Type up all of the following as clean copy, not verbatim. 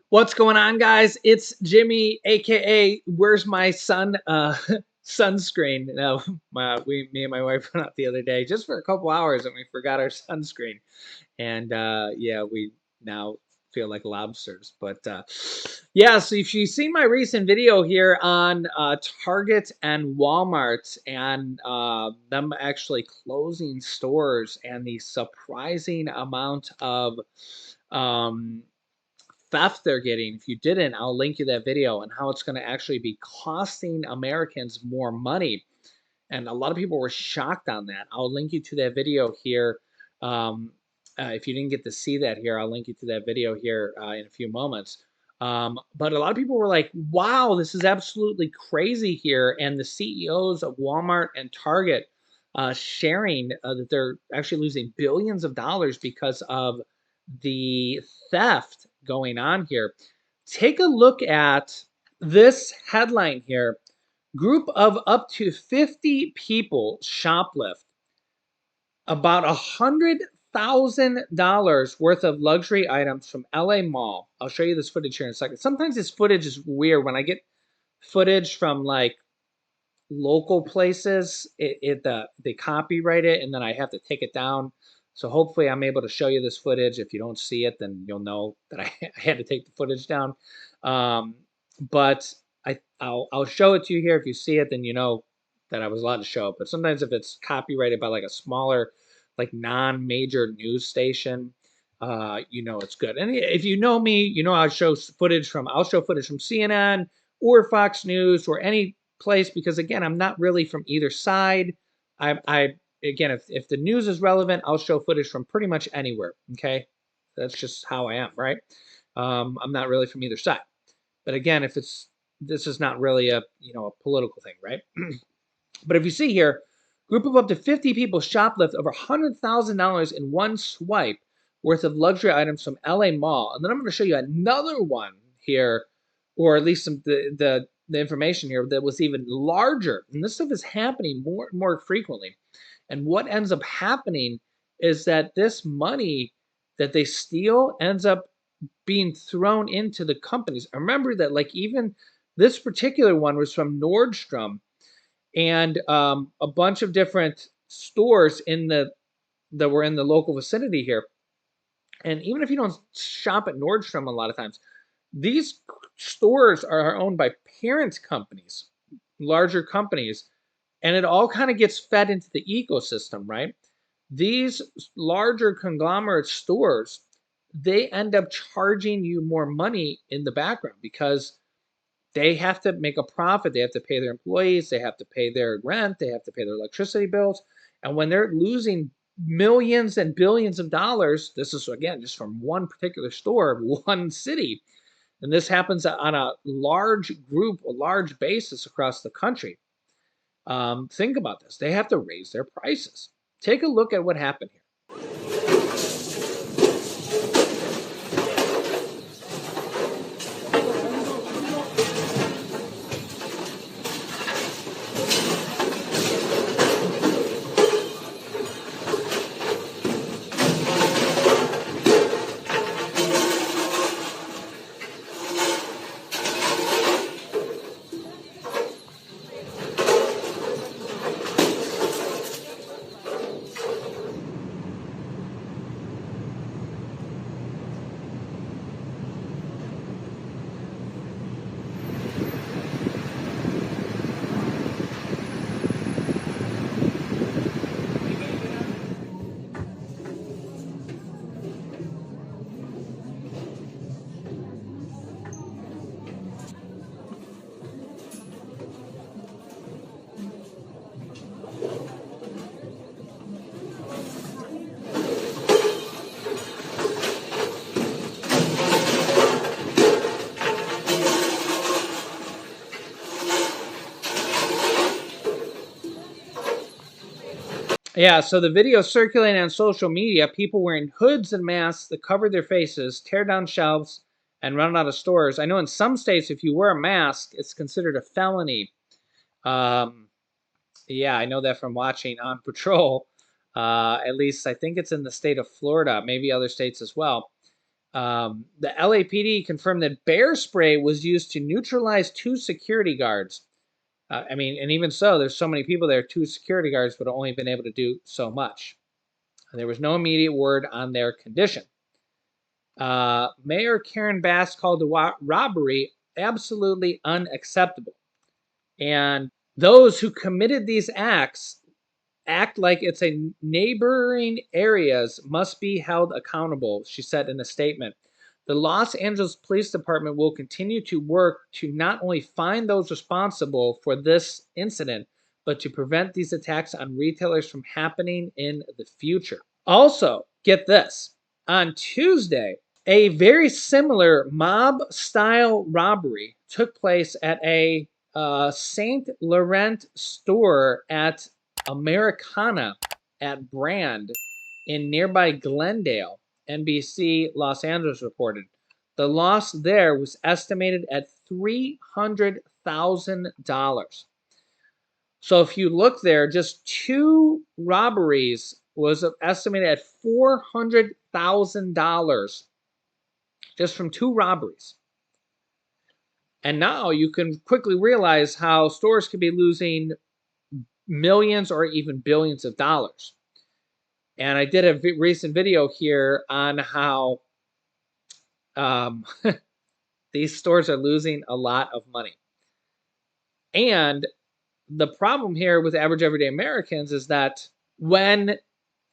What's going on, guys? It's Jimmy, aka Where's My Sun sunscreen. No, me and my wife went out the other day just for a couple hours and we forgot our sunscreen. And yeah, we now feel like lobsters. But yeah, so if you've seen my recent video here on Target and Walmart and them actually closing stores and the surprising amount of um theft they're getting. If you didn't, I'll link you that video and how it's going to actually be costing Americans more money. And a lot of people were shocked on that. I'll link you to that video here. Um, if you didn't get to see that here, I'll link you to that video here in a few moments. But a lot of people were like, wow, this is absolutely crazy here. And the CEOs of Walmart and Target sharing that they're actually losing billions of dollars because of the theft going on here. Take a look at this headline here. Group of up to 50 people shoplift about $100,000 worth of luxury items from LA Mall. I'll show you this footage here in a second. Sometimes this footage is weird. When I get footage from like local places, they copyright it and then I have to take it down. So hopefully I'm able to show you this footage. If you don't see it, then you'll know that I had to take the footage down. But I'll show it to you here. If you see it, then you know that I was allowed to show it. But sometimes if it's copyrighted by like a smaller, like non-major news station, you know it's good. And if you know me, you know I'll show footage from CNN or Fox News or any place because again, I'm not really from either side. I again, if the news is relevant, I'll show footage from pretty much anywhere. Okay, that's just how I am, right? I'm not really from either side. But again, if it's this is not really a a political thing, right? But if you see here, group of up to 50 people shoplift over $100,000 in one swipe worth of luxury items from LA Mall. And then I'm going to show you another one here, or at least the information here that was even larger. And this stuff is happening more and more frequently. And what ends up happening is that this money that they steal ends up being thrown into the companies. Remember that, like, even this particular one was from Nordstrom and a bunch of different stores in the that were in the local vicinity here. And even if you don't shop at Nordstrom, a lot of times these stores are owned by parent companies, larger companies, and it all kind of gets fed into the ecosystem, right? These larger conglomerate stores, they end up charging you more money in the background because they have to make a profit. They have to pay their employees, they have to pay their rent, they have to pay their electricity bills. And when they're losing millions and billions of dollars, this is again just from one particular store, one city. And this happens on a large group, a large basis across the country. Think about this. They have to raise their prices. Take a look at what happened here. Yeah, so the video circulating on social media, people wearing hoods and masks that cover their faces, tear down shelves, and run out of stores. I know in some states, if you wear a mask, it's considered a felony. Um, yeah, I know that from watching On Patrol. At least I think it's in the state of Florida, maybe other states as well. The LAPD confirmed that bear spray was used to neutralize 2 security guards. And even so, there's so many people there, 2 security guards would have only been able to do so much. And there was no immediate word on their condition. Mayor Karen Bass called the robbery absolutely unacceptable. And those who committed these acts act like it's a neighboring areas must be held accountable, she said in a statement. The Los Angeles Police Department will continue to work to not only find those responsible for this incident, but to prevent these attacks on retailers from happening in the future. Also, get this. On Tuesday, a very similar mob-style robbery took place at a St. Laurent store at Americana at Brand in nearby Glendale, NBC Los Angeles reported. The loss there was estimated at $300,000. So if you look there, just 2 robberies was estimated at $400,000 just from 2 robberies. And now you can quickly realize how stores could be losing millions or even billions of dollars. And I did a recent video here on how these stores are losing a lot of money. And the problem here with average everyday Americans is that when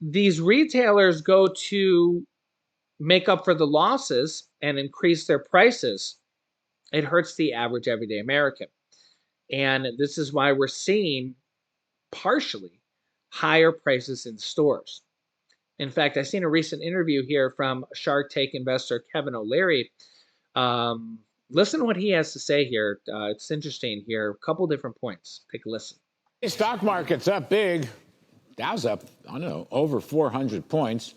these retailers go to make up for the losses and increase their prices, it hurts the average everyday American. And this is why we're seeing partially higher prices in stores. In fact, I've seen a recent interview here from Shark Tank investor Kevin O'Leary. Listen to what he has to say here. It's interesting here. A couple different points. Take a listen. The stock market's up big. Dow's up, I don't know, over 400 points.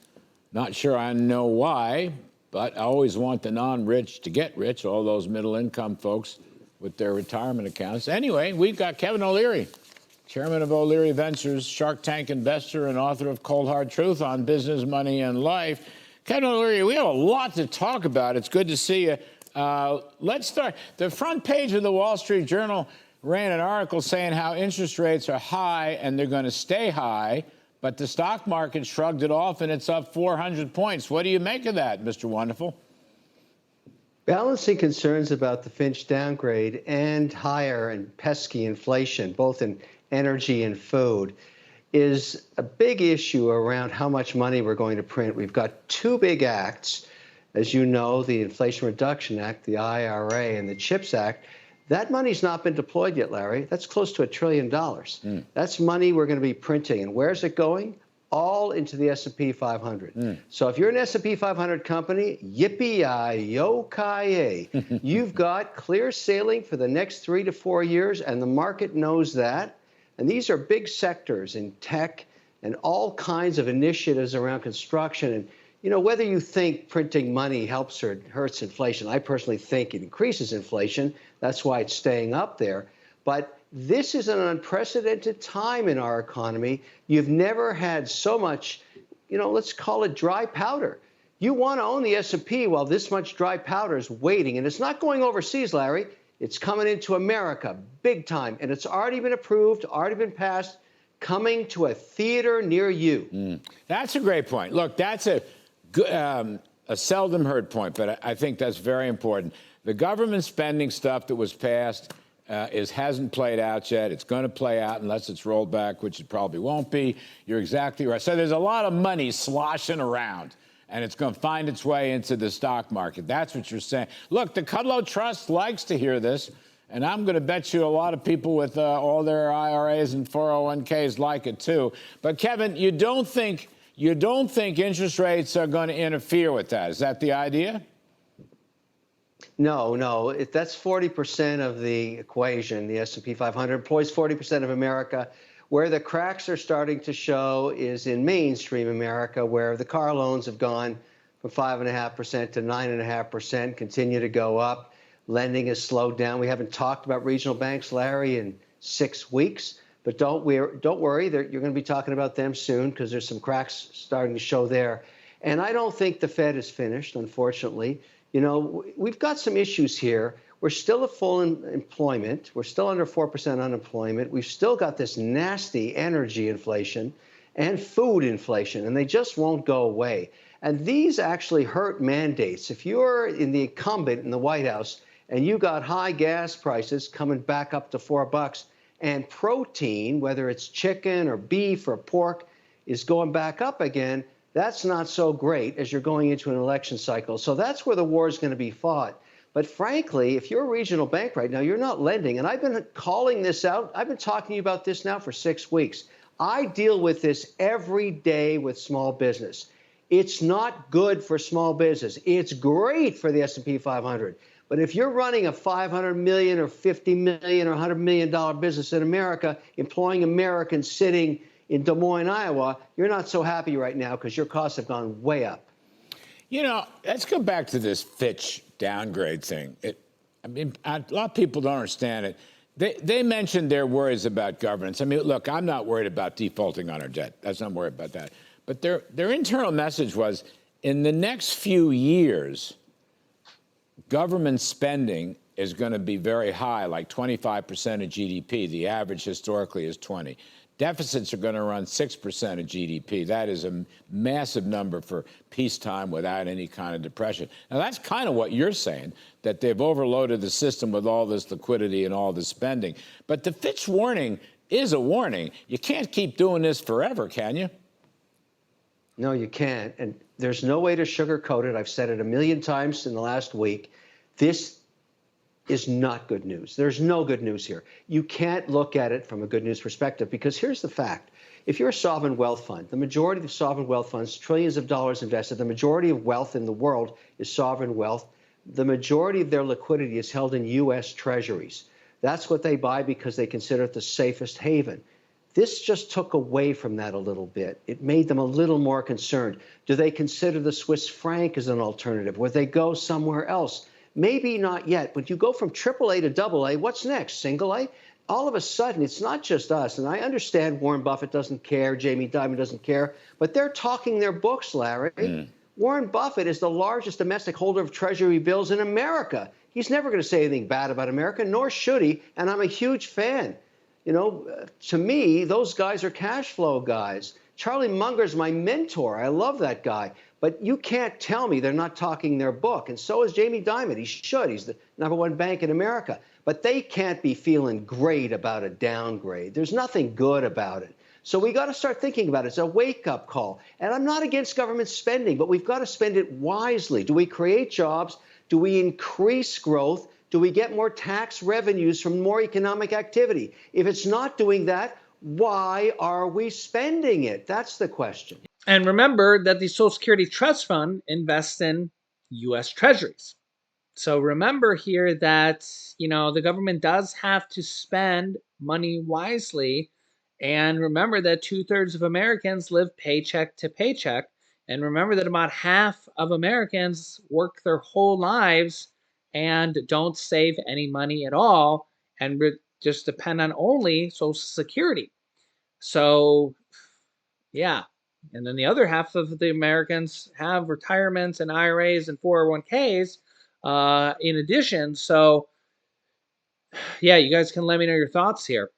Not sure I know why, but I always want the non-rich to get rich, all those middle-income folks with their retirement accounts. Anyway, we've got Kevin O'Leary, chairman of O'Leary Ventures, Shark Tank investor, and author of Cold Hard Truth on Business, Money, and Life. Kevin O'Leary, we have a lot to talk about. It's good to see you. Let's start. The front page of the Wall Street Journal ran an article saying how interest rates are high and they're going to stay high, but the stock market shrugged it off and it's up 400 points. What do you make of that, Mr. Wonderful? Balancing concerns about the Finch downgrade and higher and pesky inflation, both in energy and food, is a big issue around how much money we're going to print. We've got 2 big acts, as you know, the Inflation Reduction Act, the IRA, and the CHIPS Act. That money's not been deployed yet, Larry. That's close to $1 trillion. That's money we're going to be printing. And where's it going? All into the S&P 500. So if you're an S&P 500 company, yippee-yi-yo-ki-yay. You've got clear sailing for the next 3 to 4 years, and the market knows that. And these are big sectors in tech and all kinds of initiatives around construction. And, you know, whether you think printing money helps or hurts inflation, I personally think it increases inflation. That's why it's staying up there. But this is an unprecedented time in our economy. You've never had so much, you know, let's call it dry powder. You want to own the S&P while this much dry powder is waiting. And it's not going overseas, Larry. It's coming into America big time. And it's already been approved, already been passed, coming to a theater near you. That's a great point. Look, that's a seldom heard point, but I think that's very important. The government spending stuff that was passed hasn't played out yet. It's going to play out unless it's rolled back, which it probably won't be. You're exactly right. So there's a lot of money sloshing around, and it's going to find its way into the stock market. That's what you're saying. Look, the Kudlow Trust likes to hear this, and I'm going to bet you a lot of people with all their IRAs and 401ks like it too. But Kevin, you don't think interest rates are going to interfere with that? Is that the idea? No. That's 40% of the equation. The S&P 500 employs 40% of America. Where the cracks are starting to show is in mainstream America, where the car loans have gone from 5.5% to 9.5%, continue to go up. Lending has slowed down. We haven't talked about regional banks, Larry, in 6 weeks. But don't worry, you're going to be talking about them soon because there's some cracks starting to show there. And I don't think the Fed is finished, unfortunately. You know, we've got some issues here. We're still at full employment. We're still under 4% unemployment. We've still got this nasty energy inflation and food inflation, and they just won't go away. And these actually hurt mandates. If you're in the incumbent in the White House and you got high gas prices coming back up to $4, and protein, whether it's chicken or beef or pork, is going back up again, that's not so great as you're going into an election cycle. So that's where the war is going to be fought. But frankly, if you're a regional bank right now, you're not lending. And I've been calling this out. I've been talking to you about this now for 6 weeks. I deal with this every day with small business. It's not good for small business. It's great for the S&P 500. But if you're running a $500 million or $50 million or $100 million business in America, employing Americans sitting in Des Moines, Iowa, you're not so happy right now because your costs have gone way up. You know, let's go back to this Fitch downgrade thing. I mean, a lot of people don't understand it. They mentioned their worries about governance. I mean, look, I'm not worried about defaulting on our debt. That's not worried about that. But their internal message was, in the next few years, government spending is going to be very high, like 25% of GDP. The average historically is 20. Deficits are going to run 6% of GDP. That is a massive number for peacetime without any kind of depression. Now, that's kind of what you're saying, that they've overloaded the system with all this liquidity and all this spending. But the Fitch warning is a warning. You can't keep doing this forever, can you? No, you can't. And there's no way to sugarcoat it. I've said it a million times in the last week. This is not good news. There's no good news here. You can't look at it from a good news perspective because here's the fact. If you're a sovereign wealth fund, the majority of the sovereign wealth funds, trillions of dollars invested, the majority of wealth in the world is sovereign wealth. The majority of their liquidity is held in U.S. treasuries. That's what they buy because they consider it the safest haven. This just took away from that a little bit. It made them a little more concerned. Do they consider the Swiss franc as an alternative? Would they go somewhere else? Maybe not yet, but you go from AAA to AA, what's next? Single A? All of a sudden, it's not just us. And I understand Warren Buffett doesn't care, Jamie Dimon doesn't care, but they're talking their books, Larry. Warren Buffett is the largest domestic holder of Treasury bills in America. He's never going to say anything bad about America, nor should he, and I'm a huge fan. You know, to me, those guys are cash flow guys. Charlie Munger's my mentor. I love that guy. But you can't tell me they're not talking their book. And so is Jamie Dimon. He should. He's the #1 bank in America. But they can't be feeling great about a downgrade. There's nothing good about it. So we got to start thinking about it. It's a wake-up call. And I'm not against government spending, but we've got to spend it wisely. Do we create jobs? Do we increase growth? Do we get more tax revenues from more economic activity? If it's not doing that, why are we spending it? That's the question. And remember that the Social Security Trust Fund invests in U.S. Treasuries. So remember here that, you know, the government does have to spend money wisely. And remember that 2/3 of Americans live paycheck to paycheck. And remember that about half of Americans work their whole lives and don't save any money at all and just depend on only Social Security. So, yeah. And then the other half of the Americans have retirements and IRAs and 401ks in addition. So, yeah, you guys can let me know your thoughts here.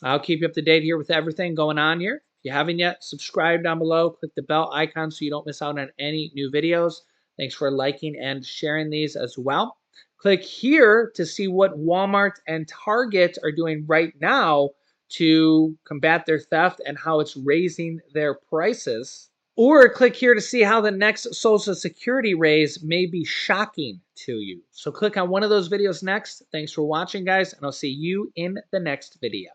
I'll keep you up to date here with everything going on here. If you haven't yet, subscribe down below. Click the bell icon so you don't miss out on any new videos. Thanks for liking and sharing these as well. Click here to see what Walmart and Target are doing right now to combat their theft and how it's raising their prices. Or click here to see how the next Social Security raise may be shocking to you. So click on one of those videos next. Thanks for watching, guys, and I'll see you in the next video.